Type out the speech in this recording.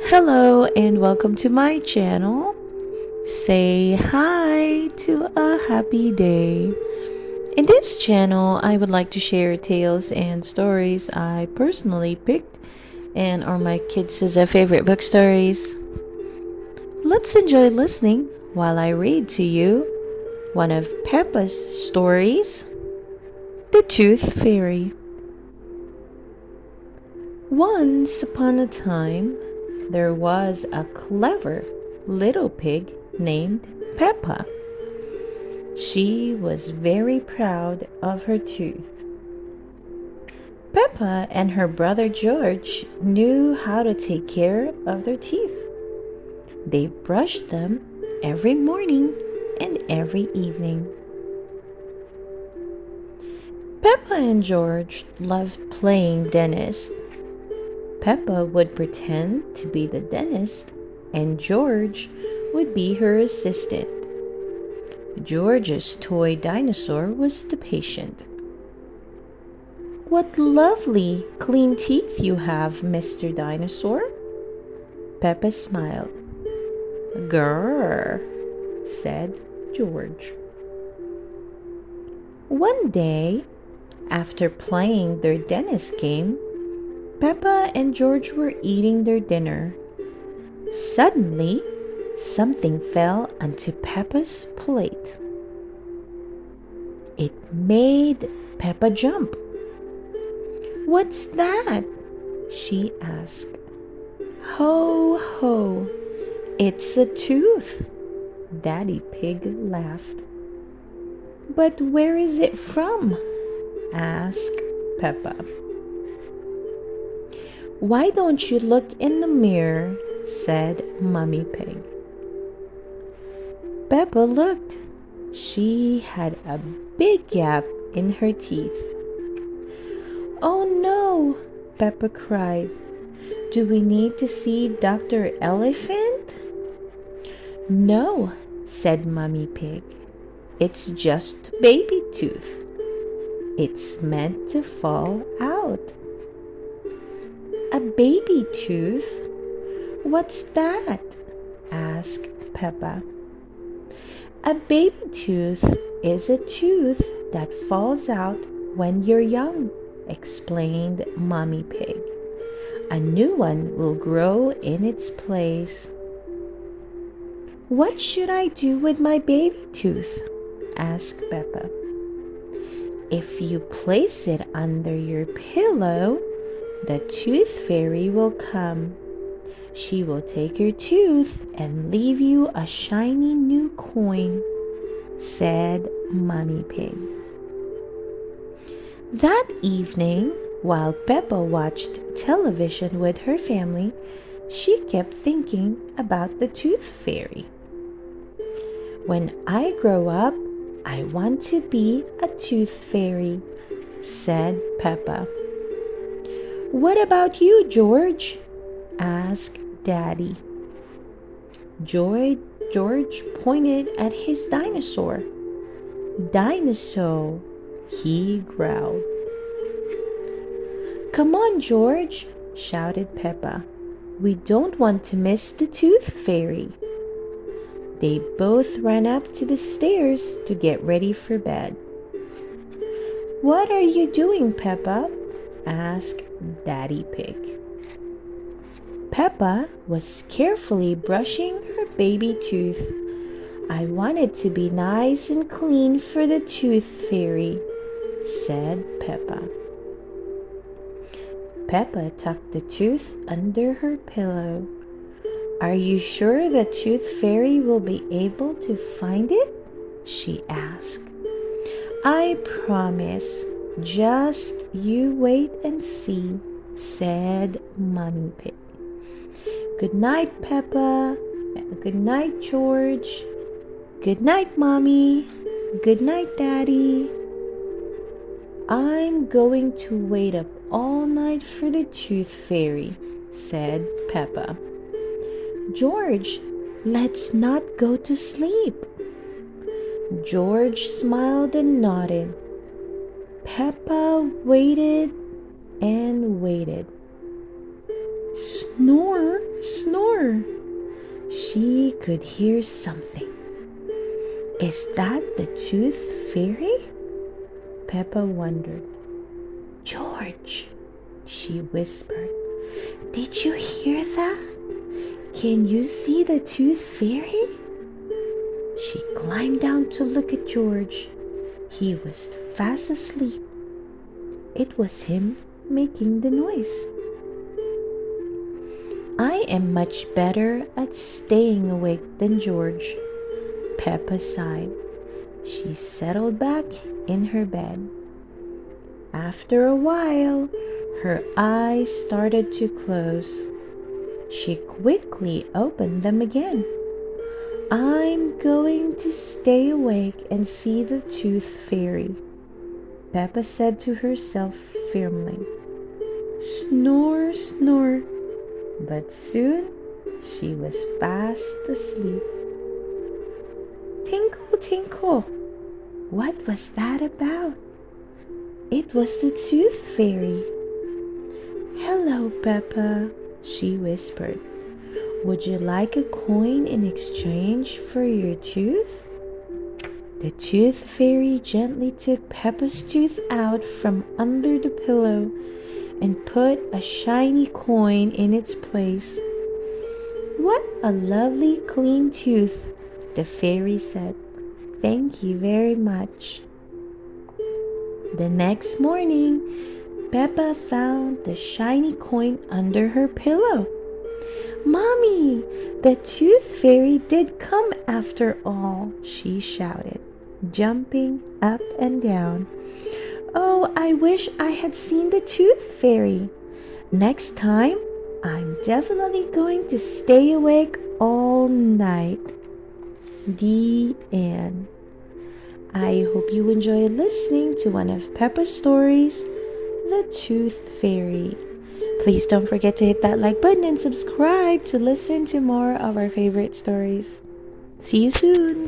Hello and welcome to my channel. Say hi to a happy day. In this channel, I would like to share tales and stories I personally picked and are my kids' favorite book stories. Let's enjoy listening while I read to you one of Peppa's stories, The Tooth Fairy. Once upon a time, there was a clever little pig named Peppa. She was very proud of her tooth. Peppa and her brother George knew how to take care of their teeth. They brushed them every morning and every evening. Peppa and George loved playing dentist. Peppa would pretend to be the dentist, and George would be her assistant. George's toy dinosaur was the patient. "What lovely, clean teeth you have, Mr. Dinosaur." Peppa smiled. "Grrr," said George. One day, after playing their dentist game, Peppa and George were eating their dinner. Suddenly, something fell onto Peppa's plate. It made Peppa jump. "What's that?" she asked. "Ho, ho, it's a tooth," Daddy Pig laughed. "But where is it from?" asked Peppa. "Why don't you look in the mirror?" said Mummy Pig. Peppa looked. She had a big gap in her teeth. "Oh no!" Peppa cried. "Do we need to see Dr. Elephant?" "No," said Mummy Pig. "It's just baby tooth. It's meant to fall out." "A baby tooth? What's that?" asked Peppa. "A baby tooth is a tooth that falls out when you're young," explained Mommy Pig. "A new one will grow in its place." "What should I do with my baby tooth?" asked Peppa. "If you place it under your pillow, the tooth fairy will come. She will take your tooth and leave you a shiny new coin," said Mummy Pig. That evening, while Peppa watched television with her family, she kept thinking about the tooth fairy. "When I grow up, I want to be a tooth fairy," said Peppa. "What about you, George?" asked Daddy. George pointed at his dinosaur. "Dinosaur," he growled. "Come on, George," shouted Peppa. "We don't want to miss the tooth fairy." They both ran up to the stairs to get ready for bed. "What are you doing, Peppa?" asked Daddy Pig. Peppa was carefully brushing her baby tooth. "I want it to be nice and clean for the tooth fairy," said Peppa. Peppa tucked the tooth under her pillow. "Are you sure the tooth fairy will be able to find it?" she asked. "I promise. Just you wait and see," said Mummy Pig. "Good night, Peppa. Good night, George. Good night, Mommy. Good night, Daddy." "I'm going to wait up all night for the tooth fairy," said Peppa. "George, let's not go to sleep." George smiled and nodded. Peppa waited and waited. "Snore, snore," she could hear something. Is that the tooth fairy? Peppa wondered. George, she whispered, did you hear that? Can you see the tooth fairy? She climbed down to look at George. He was fast asleep. It was him making the noise. I am much better at staying awake than George, Peppa sighed. She settled back in her bed. After a while, her eyes started to close. She quickly opened them again. I'm going to stay awake and see the tooth fairy, Peppa said to herself firmly. Snore, snore. But soon she was fast asleep. Tinkle, tinkle. What was that about? It was the tooth fairy. Hello, Peppa, she whispered. Would you like a coin in exchange for your tooth? The tooth fairy gently took Peppa's tooth out from under the pillow and put a shiny coin in its place. What a lovely clean tooth, the fairy said. Thank you very much. The next morning, Peppa found the shiny coin under her pillow. Mommy, the tooth fairy did come after all, she shouted, jumping up and down. Oh, I wish I had seen the tooth fairy. Next time, I'm definitely going to stay awake all night. The end. I hope you enjoyed listening to one of Peppa's stories, The Tooth Fairy. Please don't forget to hit that like button and subscribe to listen to more of our favorite stories. See you soon!